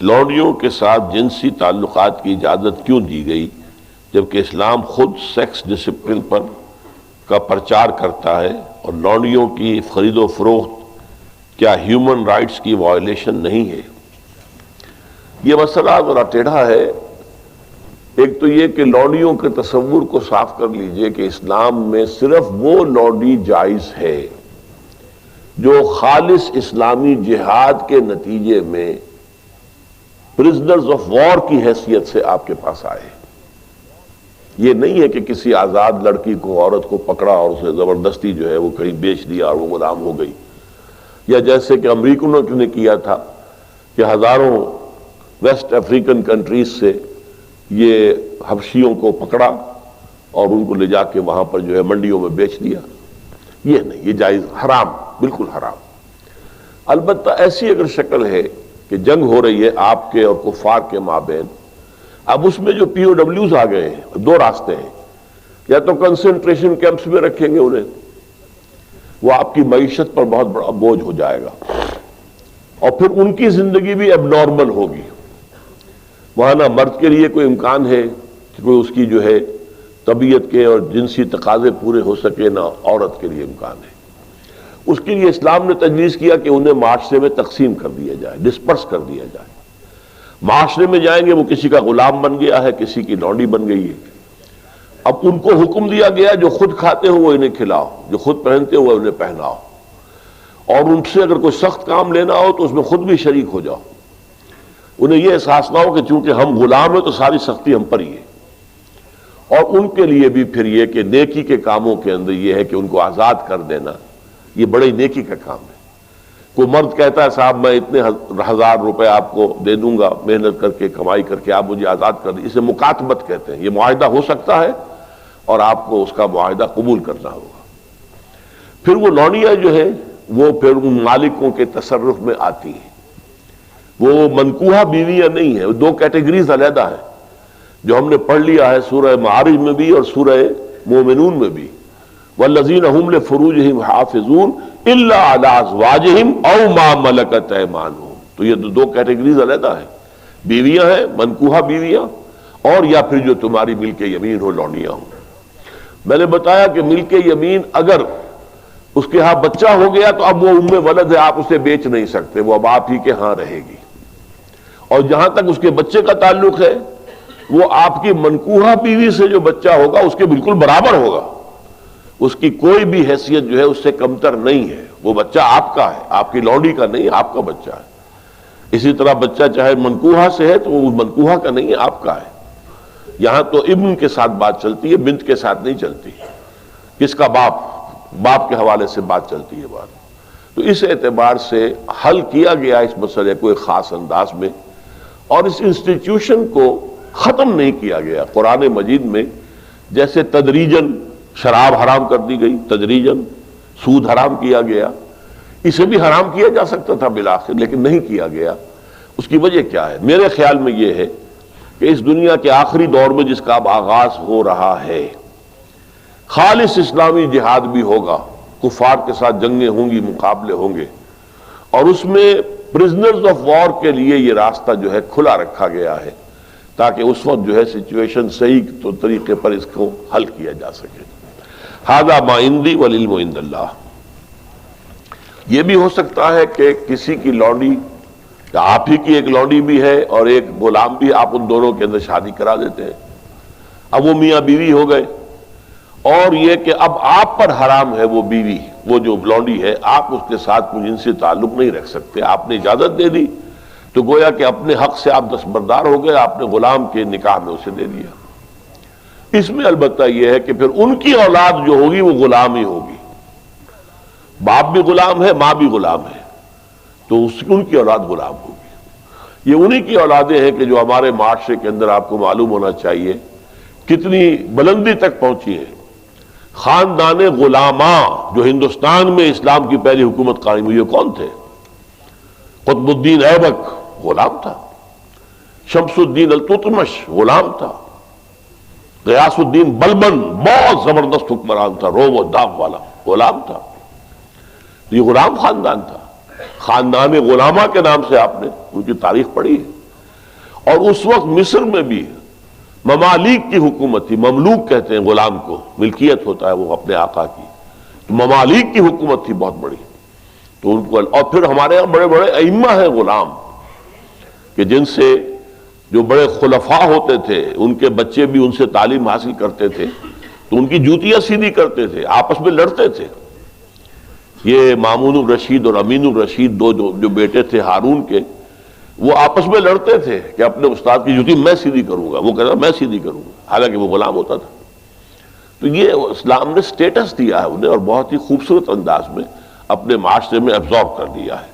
لونڈیوں کے ساتھ جنسی تعلقات کی اجازت کیوں دی گئی جبکہ اسلام خود سیکس ڈسپلن کا پرچار کرتا ہے، اور لونڈیوں کی خرید و فروخت کیا ہیومن رائٹس کی وائلیشن نہیں ہے؟ یہ مسئلہ ذرا ٹیڑھا ہے۔ ایک تو یہ کہ لونڈیوں کے تصور کو صاف کر لیجئے کہ اسلام میں صرف وہ لونڈی جائز ہے جو خالص اسلامی جہاد کے نتیجے میں پرزنرز آف وار کی حیثیت سے آپ کے پاس آئے۔ یہ نہیں ہے کہ کسی آزاد لڑکی کو، عورت کو پکڑا اور اسے زبردستی جو ہے وہ کہیں بیچ دیا اور وہ غلام ہو گئی، یا جیسے کہ امریکنوں نے کیا تھا کہ ہزاروں ویسٹ افریقن کنٹریز سے یہ حبشیوں کو پکڑا اور ان کو لے جا کے وہاں پر جو ہے منڈیوں میں بیچ دیا۔ یہ نہیں، یہ جائز، حرام، بالکل حرام۔ البتہ ایسی اگر شکل ہے کہ جنگ ہو رہی ہے آپ کے اور کفار کے مابین، اب اس میں جو پی او ڈبلیوز آ گئے ہیں، دو راستے ہیں، یا تو کنسنٹریشن کیمپس میں رکھیں گے انہیں، وہ آپ کی معیشت پر بہت بڑا بوجھ ہو جائے گا، اور پھر ان کی زندگی بھی اب نارمل ہوگی۔ وہاں نہ مرد کے لیے کوئی امکان ہے کہ کوئی اس کی جو ہے طبیعت کے اور جنسی تقاضے پورے ہو سکے، نہ عورت کے لیے امکان ہے۔ اس کے لیے اسلام نے تجویز کیا کہ انہیں معاشرے میں تقسیم کر دیا جائے، ڈسپرس کر دیا جائے۔ معاشرے میں جائیں گے، وہ کسی کا غلام بن گیا ہے، کسی کی لونڈی بن گئی ہے۔ اب ان کو حکم دیا گیا جو خود کھاتے ہو وہ انہیں کھلاؤ، جو خود پہنتے ہو وہ انہیں پہناؤ، اور ان سے اگر کوئی سخت کام لینا ہو تو اس میں خود بھی شریک ہو جاؤ۔ انہیں یہ احساس نہ ہو کہ چونکہ ہم غلام ہیں تو ساری سختی ہم پر ہی ہے۔ اور ان کے لیے بھی پھر یہ کہ نیکی کے کاموں کے اندر یہ ہے کہ ان کو آزاد کر دینا، یہ بڑی نیکی کا کام ہے۔ کوئی مرد کہتا ہے صاحب میں اتنے 1000 روپے آپ کو دے دوں گا محنت کر کے، کمائی کر کے، آپ مجھے آزاد کر دیں، اسے مکاتبت کہتے ہیں۔ یہ معاہدہ ہو سکتا ہے اور آپ کو اس کا معاہدہ قبول کرنا ہوگا۔ پھر وہ لونڈیاں جو ہے وہ پھر ان مالکوں کے تصرف میں آتی ہیں۔ وہ منکوحہ بیویاں نہیں ہیں، دو کیٹیگریز علیحدہ ہیں جو ہم نے پڑھ لیا ہے سورہ معارج میں بھی اور سورہ مومنون میں بھی۔ والذین هم لفروجہم حافظون الا علی ازواجہم او ما ملکت ایمانہم۔ تو یہ دو کیٹیگریز علیحدہ ہیں، بیویاں ہیں، منکوحہ بیویاں، اور یا پھر جو تمہاری ملک یمین ہو، لونڈیاں ہوں۔ میں نے بتایا کہ ملک یمین اگر اس کے ہاں بچہ ہو گیا تو اب وہ ام ولد ہے، آپ اسے بیچ نہیں سکتے، وہ اب آپ ہی کے ہاں رہے گی۔ اور جہاں تک اس کے بچے کا تعلق ہے، وہ آپ کی منکوحہ بیوی سے جو بچہ ہوگا اس کے بالکل برابر ہوگا، اس کی کوئی بھی حیثیت جو ہے اس سے کمتر نہیں ہے۔ وہ بچہ آپ کا ہے، آپ کی لونڈی کا نہیں، آپ کا بچہ ہے۔ اسی طرح بچہ چاہے منکوحہ سے ہے تو وہ منکوحہ کا نہیں ہے، آپ کا ہے۔ یہاں تو ابن کے ساتھ بات چلتی ہے، بنت کے ساتھ نہیں چلتی۔ کس کا باپ کے حوالے سے بات چلتی ہے بات۔ تو اس اعتبار سے حل کیا گیا اس مسئلے کو ایک خاص انداز میں، اور اس انسٹیٹیوشن کو ختم نہیں کیا گیا۔ قرآن مجید میں جیسے تدریجاً شراب حرام کر دی گئی، تدریجاً سود حرام کیا گیا، اسے بھی حرام کیا جا سکتا تھا بالآخر، لیکن نہیں کیا گیا۔ اس کی وجہ کیا ہے؟ میرے خیال میں یہ ہے کہ اس دنیا کے آخری دور میں جس کا اب آغاز ہو رہا ہے، خالص اسلامی جہاد بھی ہوگا، کفار کے ساتھ جنگیں ہوں گی، مقابلے ہوں گے، اور اس میں پرزنرز آف وار کے لیے یہ راستہ جو ہے کھلا رکھا گیا ہے تاکہ اس وقت جو ہے سچویشن صحیح تو طریقے پر اس کو حل کیا جا سکے۔ ھذا ما عندی والعلم عند اللہ۔ یہ بھی ہو سکتا ہے کہ کسی کی لونڈی، یا آپ ہی کی ایک لونڈی بھی ہے اور ایک غلام بھی، آپ ان دونوں کے اندر شادی کرا دیتے ہیں، اب وہ میاں بیوی ہو گئے، اور یہ کہ اب آپ پر حرام ہے وہ بیوی، وہ جو لونڈی ہے، آپ اس کے ساتھ کوئی جنسی تعلق نہیں رکھ سکتے۔ آپ نے اجازت دے دی تو گویا کہ اپنے حق سے آپ دستبردار ہو گئے، آپ نے غلام کے نکاح میں اسے دے دیا۔ اس میں البتہ یہ ہے کہ پھر ان کی اولاد جو ہوگی وہ غلام ہی ہوگی، باپ بھی غلام ہے، ماں بھی غلام ہے، تو ان کی اولاد غلام ہوگی۔ یہ انہی کی اولادیں ہیں کہ جو ہمارے معاشرے کے اندر آپ کو معلوم ہونا چاہیے کتنی بلندی تک پہنچی ہیں۔ خاندان غلاماں جو ہندوستان میں اسلام کی پہلی حکومت قائم ہوئی، کون تھے؟ قطب الدین ایبک غلام تھا، شمس الدین التتمش غلام تھا، غیاث الدین بلبن بہت زبردست حکمران تھا، روب و داغ والا، غلام تھا۔ یہ غلام خاندان تھا۔ خاندان غلامہ کے نام سے آپ نے ان کی تاریخ پڑھی ہے۔ اور اس وقت مصر میں بھی ممالک کی حکومت تھی. مملوک کہتے ہیں غلام کو، ملکیت ہوتا ہے وہ اپنے آقا کی. تو ممالک کی حکومت تھی بہت بڑی. تو ان کو، اور پھر ہمارے یہاں بڑے بڑے ائمہ ہیں غلام، کہ جن سے جو بڑے خلفاء ہوتے تھے ان کے بچے بھی ان سے تعلیم حاصل کرتے تھے، تو ان کی جوتیاں سیدھی کرتے تھے، آپس میں لڑتے تھے. یہ مامون الرشید اور امین الرشید دو جو بیٹے تھے ہارون کے، وہ آپس میں لڑتے تھے کہ اپنے استاد کی جوتی میں سیدھی کروں گا، وہ کہتا میں سیدھی کروں گا، حالانکہ وہ غلام ہوتا تھا. تو یہ اسلام نے سٹیٹس دیا ہے انہیں، اور بہت ہی خوبصورت انداز میں اپنے معاشرے میں ابزارب کر دیا ہے.